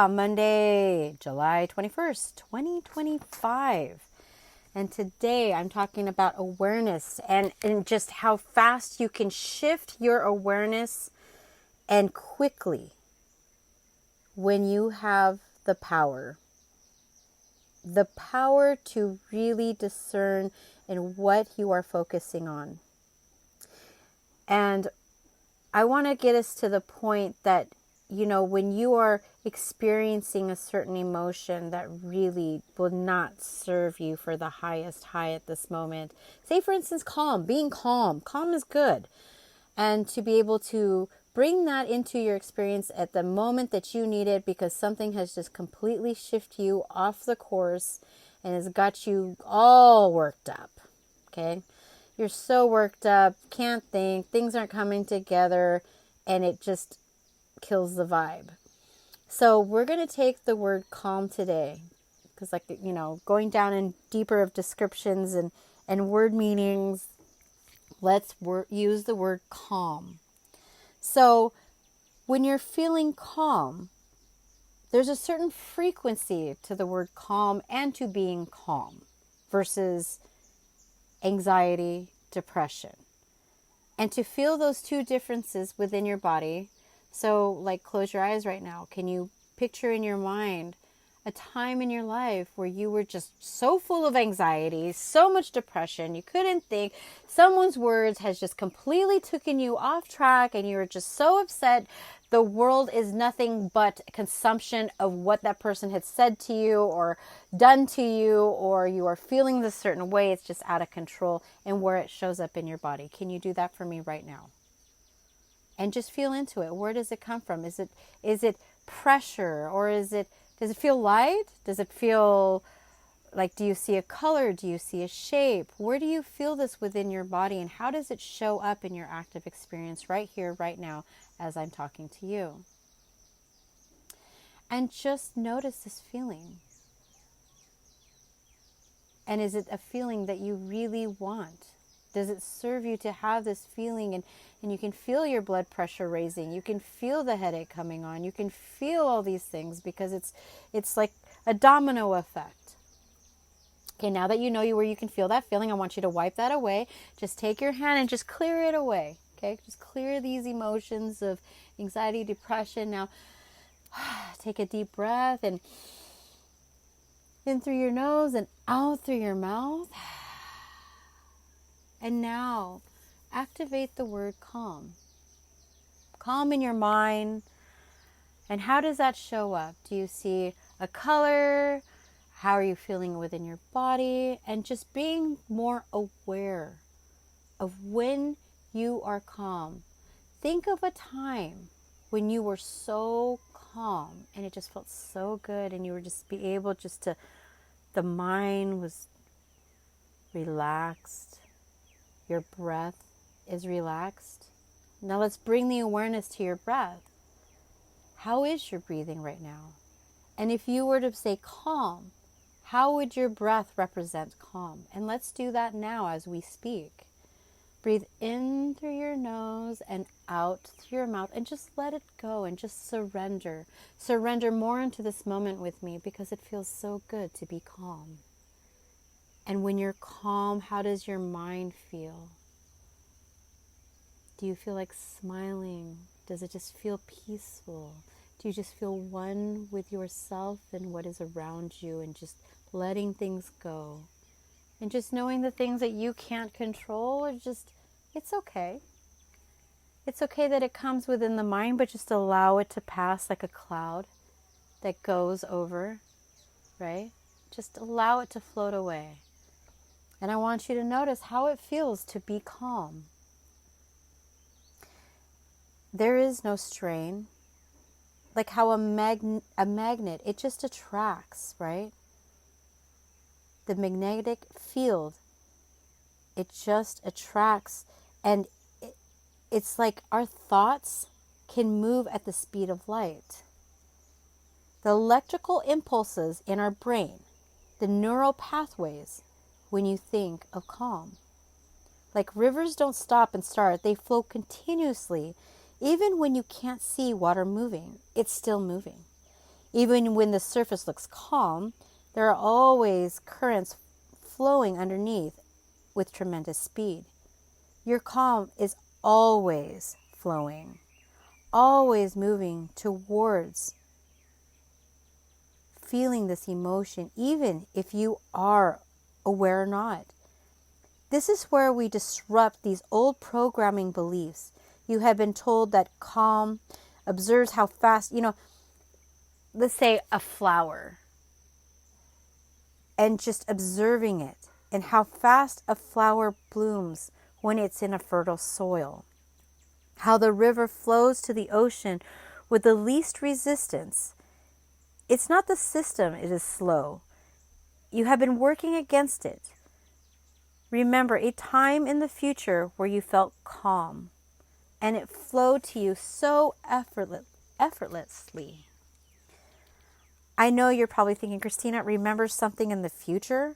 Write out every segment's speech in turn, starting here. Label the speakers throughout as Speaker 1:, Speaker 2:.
Speaker 1: Aloha, Monday, July 21st, 2025. And today I'm talking about awareness and just how fast you can shift your awareness and quickly when you have the power to really discern in what you are focusing on. And I want to get us to the point that, you know, when you are experiencing a certain emotion that really will not serve you for the highest high at this moment, say for instance, being calm is good. And to be able to bring that into your experience at the moment that you need it, because something has just completely shifted you off the course and has got you all worked up. Okay. You're so worked up, can't think, things aren't coming together, and it just kills the vibe. So we're going to take the word calm today, because, like, you know, going down in deeper of descriptions and word meanings, let's use the word calm. So when you're feeling calm, there's a certain frequency to the word calm and to being calm versus anxiety, depression. And to feel those two differences within your body. So, like, close your eyes right now. Can you picture in your mind a time in your life where you were just so full of anxiety, so much depression, you couldn't think, someone's words has just completely taken you off track, and you were just so upset. The world is nothing but consumption of what that person had said to you or done to you, or you are feeling this certain way. It's just out of control, and where it shows up in your body. Can you do that for me right now? And just feel into it. Where does it come from? Is it pressure, or does it feel light? Does it feel like, do you see a color? Do you see a shape? Where do you feel this within your body, and how does it show up in your active experience right here, right now, as I'm talking to you? And just notice this feeling. And is it a feeling that you really want? Does it serve you to have this feeling, and you can feel your blood pressure raising, you can feel the headache coming on, you can feel all these things, because it's like a domino effect. Okay, now that you know where you can feel that feeling, I want you to wipe that away. Just take your hand and just clear it away. Okay, just clear these emotions of anxiety, depression. Now, take a deep breath, and in through your nose and out through your mouth. And now, activate the word calm. Calm in your mind. And how does that show up? Do you see a color? How are you feeling within your body? And just being more aware of when you are calm. Think of a time when you were so calm and it just felt so good, and you were just be able just to, the mind was relaxed. Your breath is relaxed. Now let's bring the awareness to your breath. How is your breathing right now? And if you were to say calm, how would your breath represent calm? And let's do that now as we speak. Breathe in through your nose and out through your mouth, and just let it go and just surrender. Surrender more into this moment with me, because it feels so good to be calm. And when you're calm, how does your mind feel? Do you feel like smiling? Does it just feel peaceful? Do you just feel one with yourself and what is around you, and just letting things go? And just knowing the things that you can't control, or just, it's okay. It's okay that it comes within the mind, but just allow it to pass like a cloud that goes over, right? Just allow it to float away. And I want you to notice how it feels to be calm. There is no strain. Like how a magnet, it just attracts, right? The magnetic field, it just attracts. And it's like our thoughts can move at the speed of light. The electrical impulses in our brain, the neural pathways, when you think of calm. Like rivers don't stop and start, they flow continuously. Even when you can't see water moving, it's still moving. Even when the surface looks calm, there are always currents flowing underneath with tremendous speed. Your calm is always flowing, always moving towards feeling this emotion, even if you are aware or not. This is where we disrupt these old programming beliefs. You have been told that calm observes how fast, let's say a flower, and just observing it and how fast a flower blooms when it's in a fertile soil. How the river flows to the ocean with the least resistance. It's not the system, it is slow. You have been working against it. Remember a time in the future where you felt calm and it flowed to you so effortlessly. I know you're probably thinking, Christina, remember something in the future?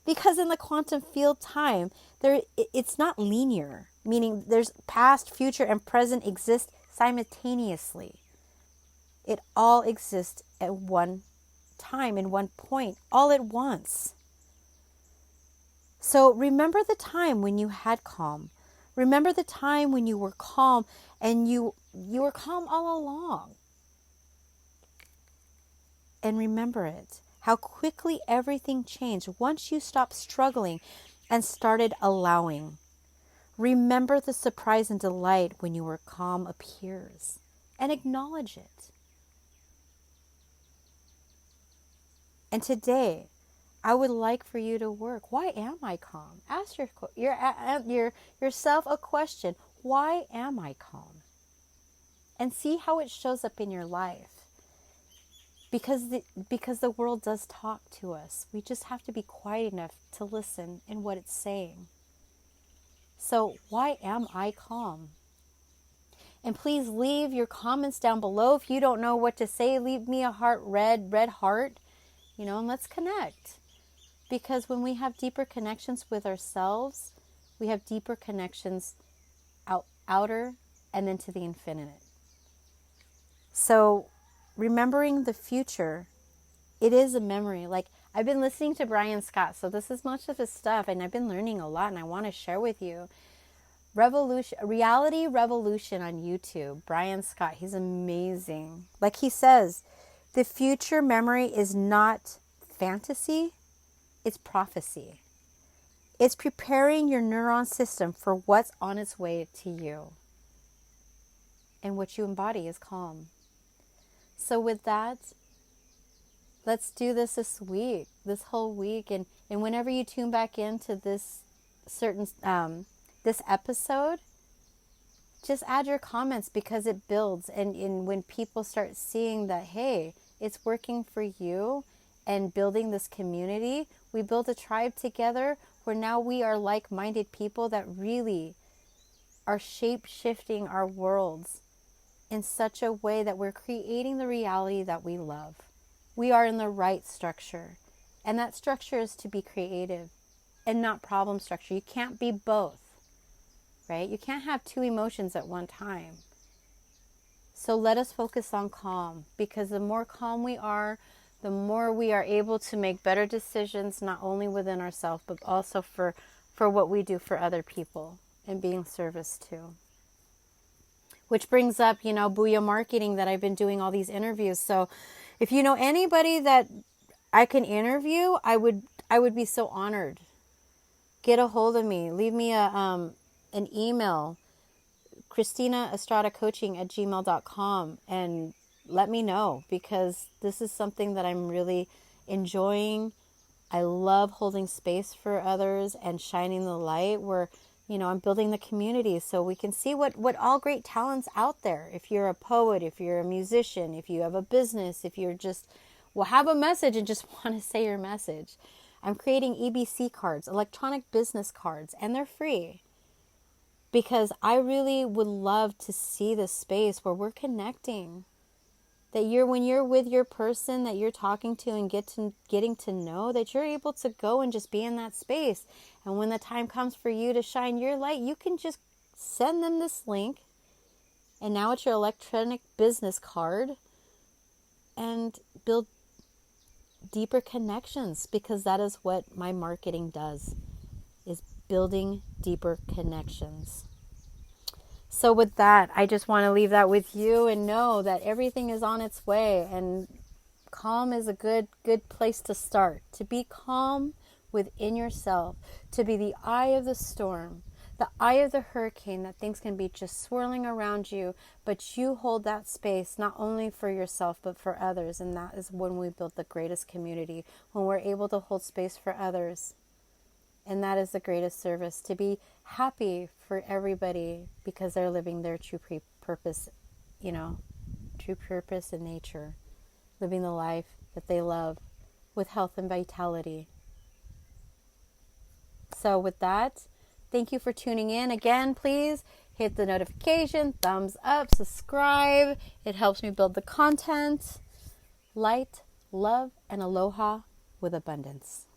Speaker 1: Because in the quantum field time, it's not linear, meaning there's past, future, and present exist simultaneously. It all exists at one time, in one point, all at once. So remember the time when you had calm. Remember the time when you were calm and you were calm all along. And remember it, how quickly everything changed once you stopped struggling and started allowing. Remember the surprise and delight when you were calm appears, and acknowledge it. And today, I would like for you to work. Why am I calm? Ask yourself a question. Why am I calm? And see how it shows up in your life. Because the world does talk to us. We just have to be quiet enough to listen in what it's saying. So why am I calm? And please leave your comments down below. If you don't know what to say, leave me a red heart, and let's connect. Because when we have deeper connections with ourselves, we have deeper connections outer and then to the infinite. So remembering the future, it is a memory. Like, I've been listening to Brian Scott, so this is much of his stuff, and I've been learning a lot, and I want to share with you. Reality Revolution on YouTube. Brian Scott, he's amazing. Like he says, the future memory is not fantasy, it's prophecy. It's preparing your neuron system for what's on its way to you. And what you embody is calm. So with that, let's do this week, this whole week. And whenever you tune back into this this episode, just add your comments, because it builds. And when people start seeing that, hey, it's working for you, and building this community, we build a tribe together where now we are like-minded people that really are shape-shifting our worlds in such a way that we're creating the reality that we love. We are in the right structure. And that structure is to be creative and not problem structure. You can't be both, right? You can't have two emotions at one time. So let us focus on calm, because the more calm we are, the more we are able to make better decisions, not only within ourselves, but also for what we do for other people and being service to. Which brings up, Booyah Marketing, that I've been doing all these interviews. So if you know anybody that I can interview, I would be so honored. Get a hold of me. Leave me an email, Christina Estrada Coaching@gmail.com, and let me know, because this is something that I'm really enjoying. I love holding space for others and shining the light where, I'm building the community so we can see what all great talents out there. If you're a poet, if you're a musician, if you have a business, if you're just, have a message and just want to say your message. I'm creating EBC cards, electronic business cards, and they're free. Because I really would love to see this space where we're connecting. That when you're with your person that you're talking to and getting to know, that you're able to go and just be in that space. And when the time comes for you to shine your light, you can just send them this link. And now it's your electronic business card. and build deeper connections, because that is what my marketing does, is building deeper connections. So with that, I just want to leave that with you and know that everything is on its way, and calm is a good place to start. To be calm within yourself, to be the eye of the storm, the eye of the hurricane, that things can be just swirling around you, but you hold that space not only for yourself but for others. And that is when we build the greatest community, when we're able to hold space for others. And that is the greatest service, to be happy for everybody because they're living their true purpose, true purpose in nature, living the life that they love with health and vitality. So with that, thank you for tuning in. Again, please hit the notification, thumbs up, subscribe. It helps me build the content. Light, love, and aloha with abundance.